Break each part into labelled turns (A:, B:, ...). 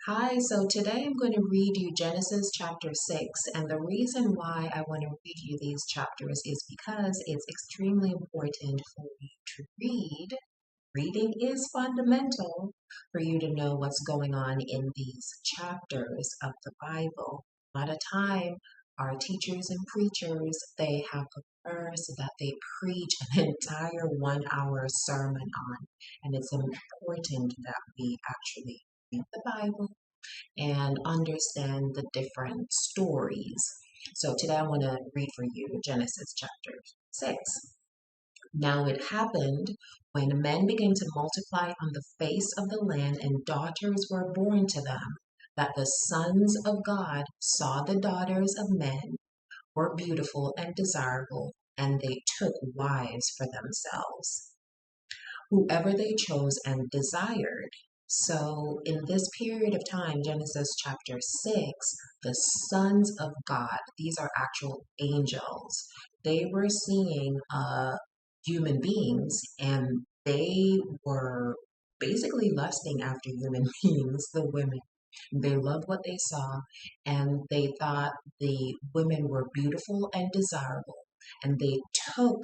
A: Hi, so today I'm going to read you Genesis chapter 6, and the reason why I want to read you these chapters is because it's extremely important for you to read. Reading is fundamental for you to know what's going on in these chapters of the Bible. A lot of time, our teachers and preachers, they have a verse that they preach an entire 1 hour sermon on, and it's important that we actually read the Bible and understand the different stories. So today I want to read for you Genesis chapter 6. Now it happened when men began to multiply on the face of the land and daughters were born to them, that the sons of God saw the daughters of men were beautiful and desirable, and they took wives for themselves whoever they chose and desired. So, in this period of time, Genesis chapter 6, the sons of God, these are actual angels, they were seeing human beings and they were basically lusting after human beings, the women. They loved what they saw and they thought the women were beautiful and desirable. And they took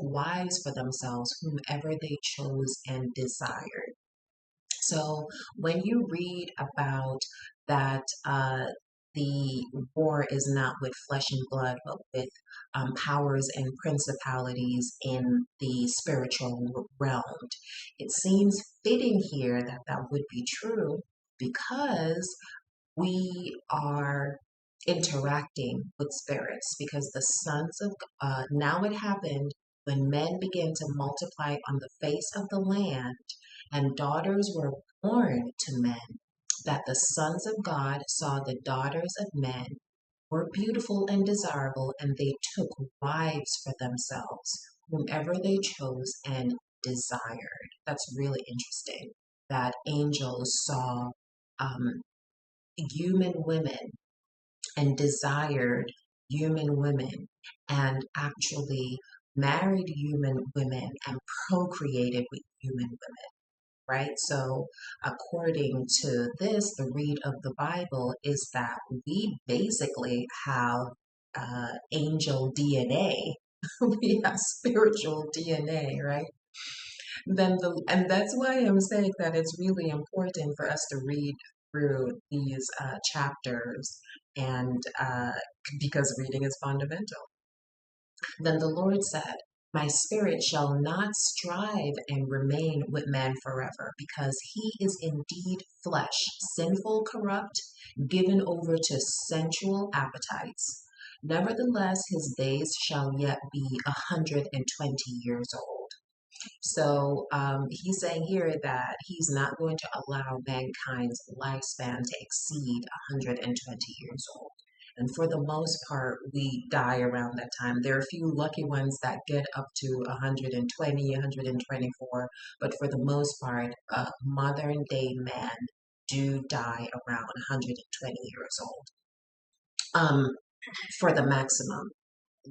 A: wives for themselves, whomever they chose and desired. So when you read about that, the war is not with flesh and blood, but with powers and principalities in the spiritual realm. It seems fitting here that that would be true because we are interacting with spirits because the sons of now it happened when men began to multiply on the face of the land and daughters were born to men that the sons of God saw the daughters of men were beautiful and desirable and they took wives for themselves whomever they chose and desired. That's really interesting that angels saw um, human women and desired human women and actually married human women and procreated with human women, right? So, according to this, the read of the Bible is that we basically have angel DNA. We have spiritual DNA, right? And that's why I'm saying that it's really important for us to read through these chapters and because reading is fundamental. Then the Lord said, my spirit shall not strive and remain with man forever, because he is indeed flesh, sinful, corrupt, given over to sensual appetites. Nevertheless, his days shall yet be 120 years old. So he's saying here that he's not going to allow mankind's lifespan to exceed 120 years old. And for the most part, we die around that time. There are a few lucky ones that get up to 120, 124, but for the most part, modern day men do die around 120 years old. For the maximum,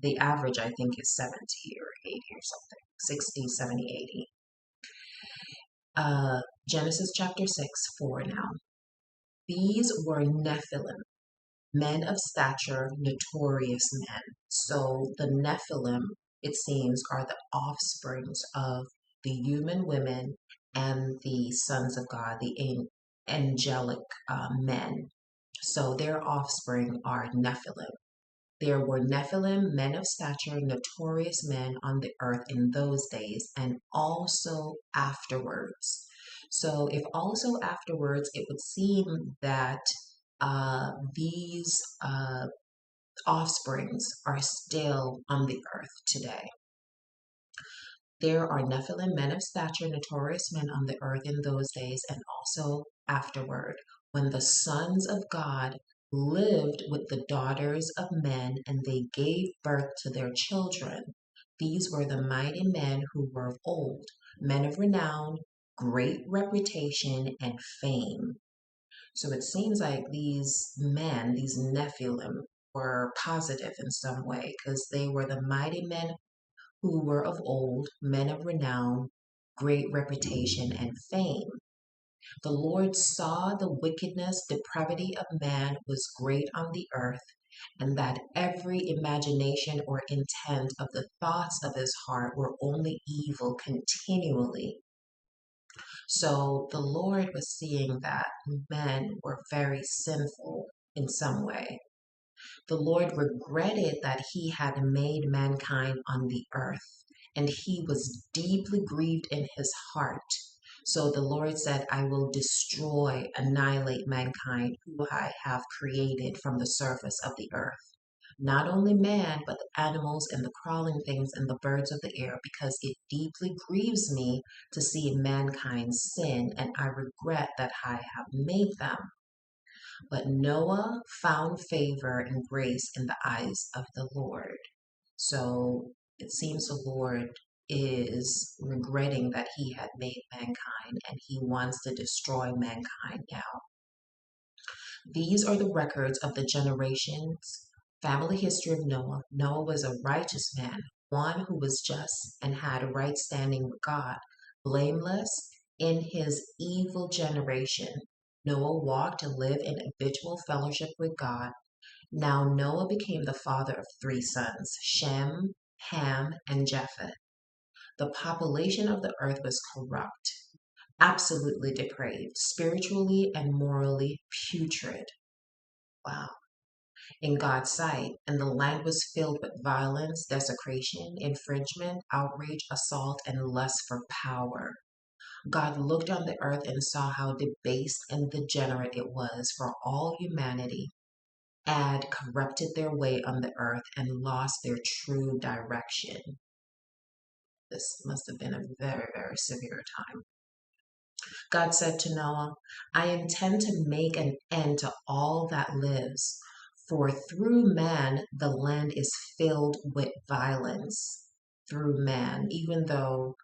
A: the average I think is 70 or 80 or something, 60, 70, 80. Genesis chapter 6, 4 now. These were Nephilim, men of stature, notorious men. So the Nephilim, it seems, are the offsprings of the human women and the sons of God, the angelic men. So their offspring are Nephilim. There were Nephilim, men of stature, notorious men on the earth in those days, and also afterwards. So, if also afterwards, it would seem that these offsprings are still on the earth today. There are Nephilim, men of stature, notorious men on the earth in those days, and also afterward, when the sons of God lived with the daughters of men and they gave birth to their children. These were the mighty men who were of old, men of renown, great reputation, and fame. So it seems like these men, these Nephilim, were positive in some way because they were the mighty men who were of old, men of renown, great reputation, and fame. The Lord saw the wickedness, depravity of man was great on the earth, and that every imagination or intent of the thoughts of his heart were only evil continually. So the Lord was seeing that men were very sinful in some way. The Lord regretted that he had made mankind on the earth, and he was deeply grieved in his heart. So the Lord said, I will destroy, annihilate mankind who I have created from the surface of the earth. Not only man, but the animals and the crawling things and the birds of the air, because it deeply grieves me to see mankind sin, and I regret that I have made them. But Noah found favor and grace in the eyes of the Lord. So it seems the Lord is regretting that he had made mankind and he wants to destroy mankind now. These are the records of the generations, family history of Noah. Noah was a righteous man, one who was just and had right standing with God, blameless in his evil generation. Noah walked and lived in habitual fellowship with God. Now Noah became the father of 3 sons, Shem, Ham, and Japheth. The population of the earth was corrupt, absolutely depraved, spiritually and morally putrid. Wow. In God's sight, and the land was filled with violence, desecration, infringement, outrage, assault, and lust for power. God looked on the earth and saw how debased and degenerate it was, for all humanity had corrupted their way on the earth and lost their true direction. This must have been a very, very severe time. God said to Noah, I intend to make an end to all that lives, for through man the land is filled with violence. Through man, even though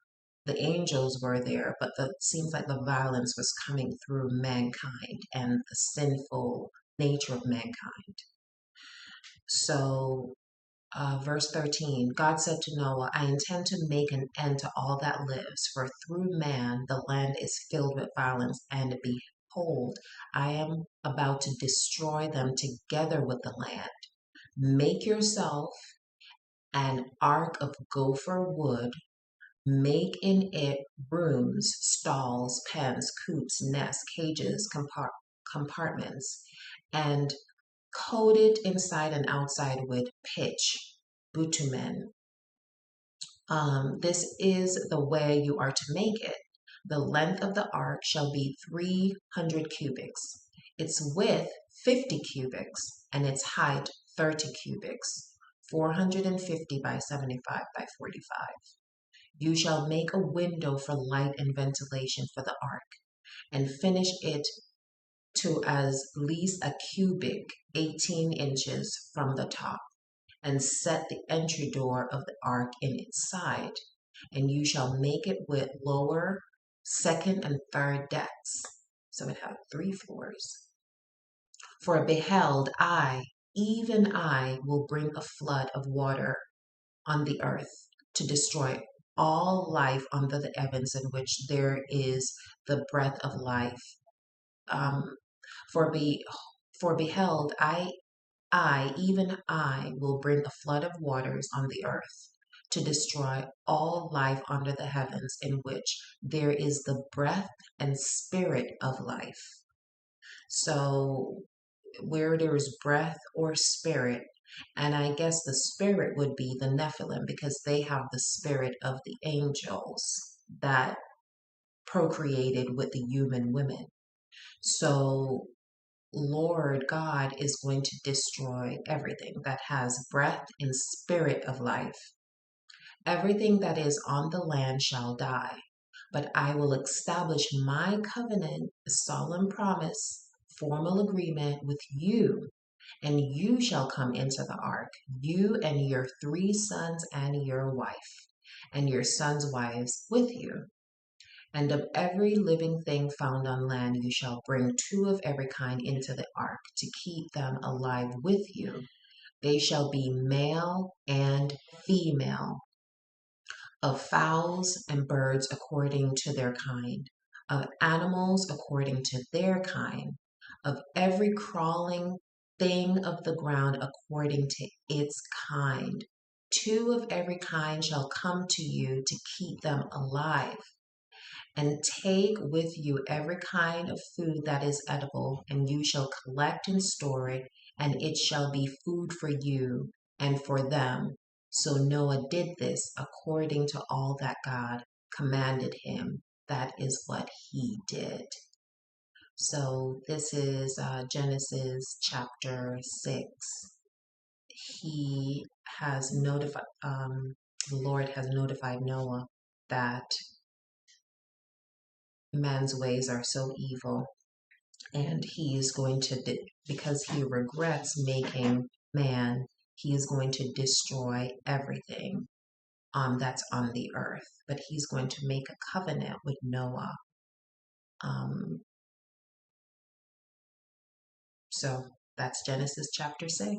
A: the angels were there, but it seems like the violence was coming through mankind and the sinful nature of mankind. So verse 13, God said to Noah, I intend to make an end to all that lives, for through man the land is filled with violence, and behold, I am about to destroy them together with the land. Make yourself an ark of gopher wood, make in it rooms, stalls, pens, coops, nests, cages, compartments, and coat it inside and outside with pitch, bitumen. This is the way you are to make it. The length of the ark shall be 300 cubits, its width 50 cubits, and its height 30 cubits, 450 by 75 by 45. You shall make a window for light and ventilation for the ark, and finish it to as least a cubit, 18 inches from the top, and set the entry door of the ark in its side. And you shall make it with lower, second, and third decks. So it had 3 floors. For beheld, I, even I, will bring a flood of water on the earth to destroy all life under the heavens in which there is the breath of life. Um, for beheld, even I, will bring a flood of waters on the earth to destroy all life under the heavens in which there is the breath and spirit of life. So where there is breath or spirit, and I guess the spirit would be the Nephilim because they have the spirit of the angels that procreated with the human women. So Lord God is going to destroy everything that has breath and spirit of life. Everything that is on the land shall die, but I will establish my covenant, solemn promise, formal agreement with you, and you shall come into the ark, you and your 3 sons and your wife, and your sons' wives with you. And of every living thing found on land you shall bring 2 of every kind into the ark to keep them alive with you. They shall be male and female, of fowls and birds according to their kind, of animals according to their kind, of every crawling thing of the ground according to its kind. Two of every kind shall come to you to keep them alive. And take with you every kind of food that is edible, and you shall collect and store it, and it shall be food for you and for them. So Noah did this according to all that God commanded him. That is what he did. So this is Genesis chapter 6. He has notified, the Lord has notified Noah that man's ways are so evil, and he is going to, because he regrets making man, he is going to destroy everything that's on the earth. But he's going to make a covenant with Noah. So that's Genesis chapter 6.